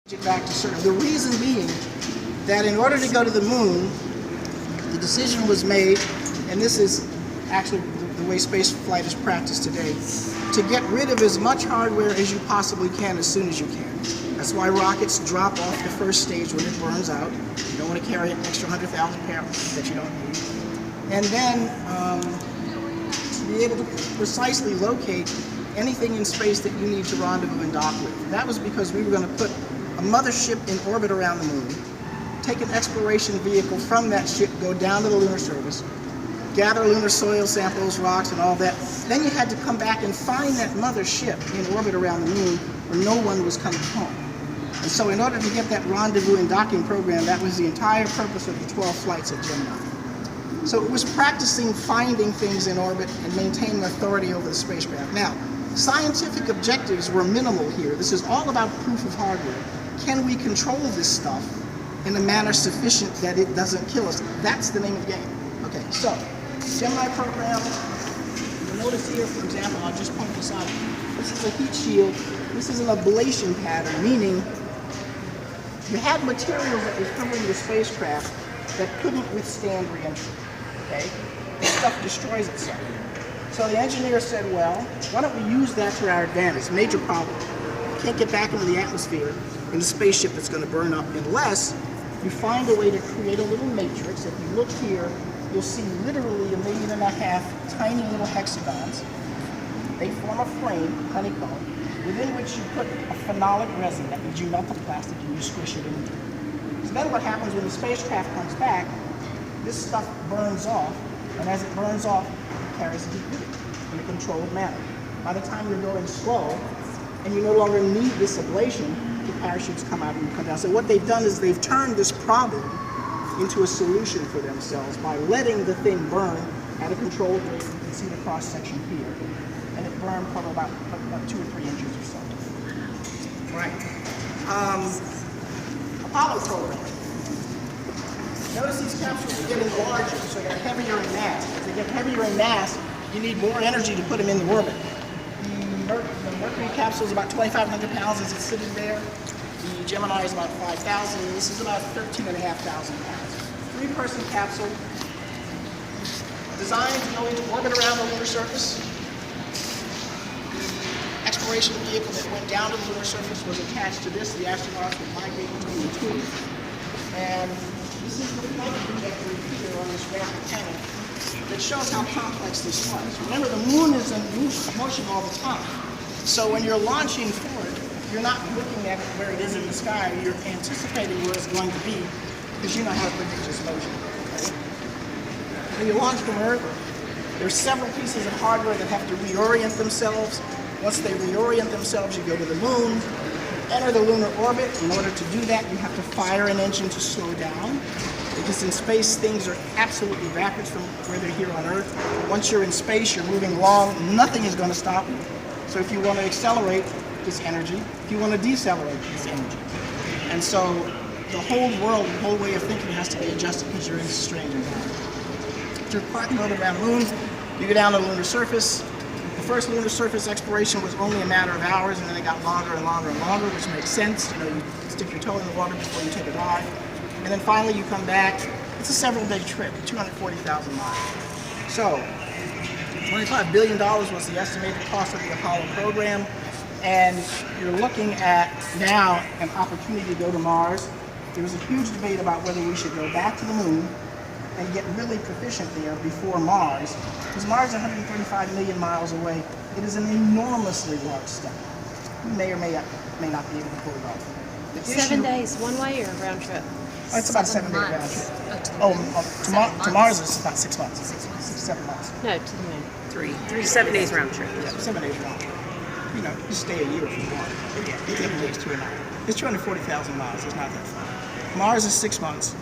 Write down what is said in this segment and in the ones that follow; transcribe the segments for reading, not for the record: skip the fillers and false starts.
Back to certain. The reason being that in order to go to the moon, the decision was made, and this is actually the way space flight is practiced today, to get rid of as much hardware as you possibly can as soon as you can. That's why rockets drop off the first stage when it burns out. You don't want to carry an extra 100,000 pounds that you don't need. And then to be able to precisely locate anything in space that you need to rendezvous and dock with. That was because we were going to put a mothership in orbit around the moon, take an exploration vehicle from that ship, go down to the lunar surface, gather lunar soil samples, rocks, and all that. Then you had to come back and find that mothership in orbit around the moon where no one was coming home. And so in order to get that rendezvous and docking program, that was the entire purpose of the 12 flights of Gemini. So it was practicing finding things in orbit and maintaining authority over the spacecraft. Now, scientific objectives were minimal here. This is all about proof of hardware. Can we control this stuff in a manner sufficient that it doesn't kill us? That's the name of the game. Okay, so Gemini program, you'll notice here, for example, I'll just point this out. This is a heat shield. This is an ablation pattern, meaning you had materials that was covering the spacecraft that couldn't withstand re-entry. Okay? This stuff destroys itself. So the engineer said, well, why don't we use that to our advantage? Major problem. You can't get back into the atmosphere in the spaceship that's going to burn up unless you find a way to create a little matrix. If you look here, you'll see literally 1.5 million tiny little hexagons. They form a frame, honeycomb, within which you put a phenolic resin. That means you melt the plastic and you squish it into it. So then what happens when the spacecraft comes back, this stuff burns off, and as it burns off, it carries the heat with it in a controlled manner. By the time you're going slow, and you no longer need this ablation, the parachutes come out and you come down. So what they've done is they've turned this problem into a solution for themselves by letting the thing burn at a controlled rate. You can see the cross section here. And it burned for about 2 or 3 inches or so. Right. Apollo program. Notice these capsules are getting larger, so they're heavier in mass. As they get heavier in mass, you need more energy to put them in the orbit. The Mercury capsule is about 2,500 pounds as it's sitting there. The Gemini is about 5,000. This is about 13,500 pounds. 3-person capsule designed to go into orbit around the lunar surface. The exploration vehicle that went down to the lunar surface was attached to this. The astronauts would migrate between the two. And this is the flight trajectory here on this graphic panel that shows how complex this was. Remember, the moon is in motion all the time. So when you're launching forward, you're not looking at it where it is in the sky. You're anticipating where it's going to be because you know how to predict its motion. Right? When you launch from Earth, there's several pieces of hardware that have to reorient themselves. Once they reorient themselves, you go to the moon, enter the lunar orbit. In order to do that, you have to fire an engine to slow down. Because in space, things are absolutely rapid from where they're here on Earth. Once you're in space, you're moving along, nothing is going to stop you. So if you want to accelerate this energy, if you want to decelerate this energy. And so the whole world, the whole way of thinking has to be adjusted because you're in a strange environment. If you're parking orbit around the moon, you go down to the lunar surface. The first lunar surface exploration was only a matter of hours, and then it got longer and longer and longer, which makes sense. You know, you stick your toe in the water before you take a dive. And then finally you come back. It's a several-day trip, 240,000 miles. So, $25 billion was the estimated cost of the Apollo program, and you're looking at now an opportunity to go to Mars. There was a huge debate about whether we should go back to the moon and get really proficient there before Mars, because Mars is 135 million miles away. It is an enormously large step. We may or may not be able to pull it off. 7 days, one way or round trip? Oh, it's about a 7-day round trip. To Mars is about 6 months. 6 to 7 months. No, to the moon. 7 days round trip. Yeah, 7 days round trip. You know, you stay a year if you want. It takes 2 hours. It's 240,000 miles. It's not that far. Mars is 6 months.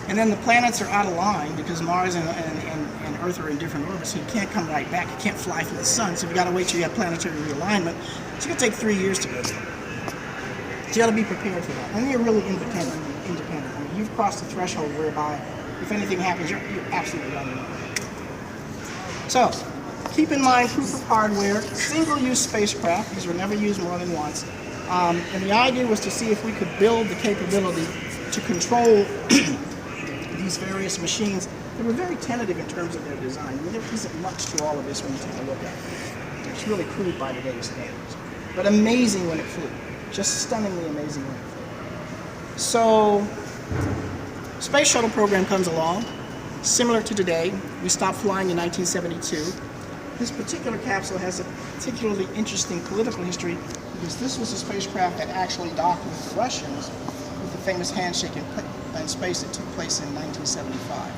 And then the planets are out of line because Mars and Earth are in different orbits, so you can't come right back. You can't fly through the sun, so you've got to wait till you have planetary realignment. It's going to take 3 years to go there. So you got to be prepared for that. And you're really independent. I mean, you've crossed the threshold whereby if anything happens, you're absolutely on your own. So, keep in mind proof of hardware, single-use spacecraft. These were never used more than once. And the idea was to see if we could build the capability to control these various machines. They were very tentative in terms of their design. I mean, there isn't much to all of this when you take a look at it. It's really crude by today's standards, but amazing when it flew. Just stunningly amazing when it flew. So, space shuttle program comes along, similar to today. We stopped flying in 1972. This particular capsule has a particularly interesting political history because this was a spacecraft that actually docked with the Russians with the famous handshake in space that took place in 1975.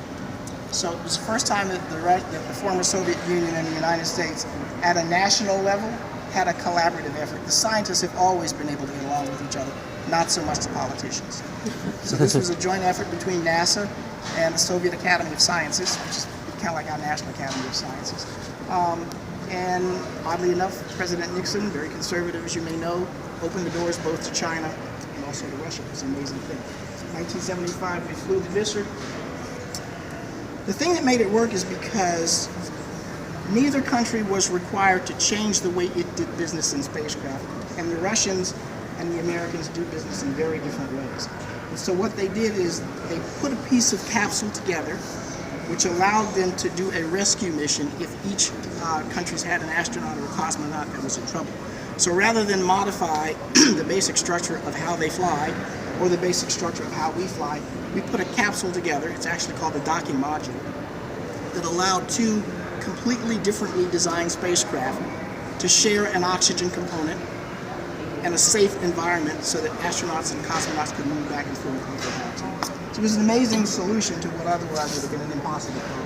So it was the first time that the former Soviet Union and the United States at a national level had a collaborative effort. The scientists have always been able to get along with each other, not so much the politicians. So this was a joint effort between NASA and the Soviet Academy of Sciences, which is kind of like our National Academy of Sciences. And oddly enough, President Nixon, very conservative as you may know, opened the doors both to China and also to Russia. It was an amazing thing. 1975, we flew the Visser. The thing that made it work is because neither country was required to change the way it did business in spacecraft, and the Russians and the Americans do business in very different ways. And so what they did is they put a piece of capsule together which allowed them to do a rescue mission if each country's had an astronaut or a cosmonaut that was in trouble. So rather than modify the basic structure of how they fly or the basic structure of how we fly, we put a capsule together. It's actually called the docking module that allowed two completely differently designed spacecraft to share an oxygen component and a safe environment so that astronauts and cosmonauts could move back and forth with their hands. So it was an amazing solution to what otherwise would have been an impossible problem.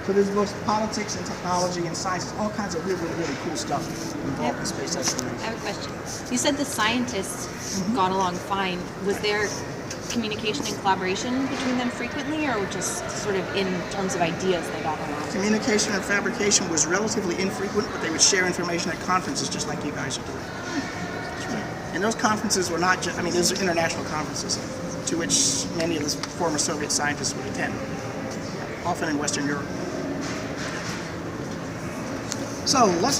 So there's both politics and technology and science, all kinds of really, really cool stuff involved in space exploration. I have a question. You said the scientists got along fine. Was there communication and collaboration between them frequently, or just sort of in terms of ideas they got along? Communication and fabrication was relatively infrequent, but they would share information at conferences just like you guys are doing. And those conferences were not just, I mean, those are international conferences to which many of the former Soviet scientists would attend, often in Western Europe. So let's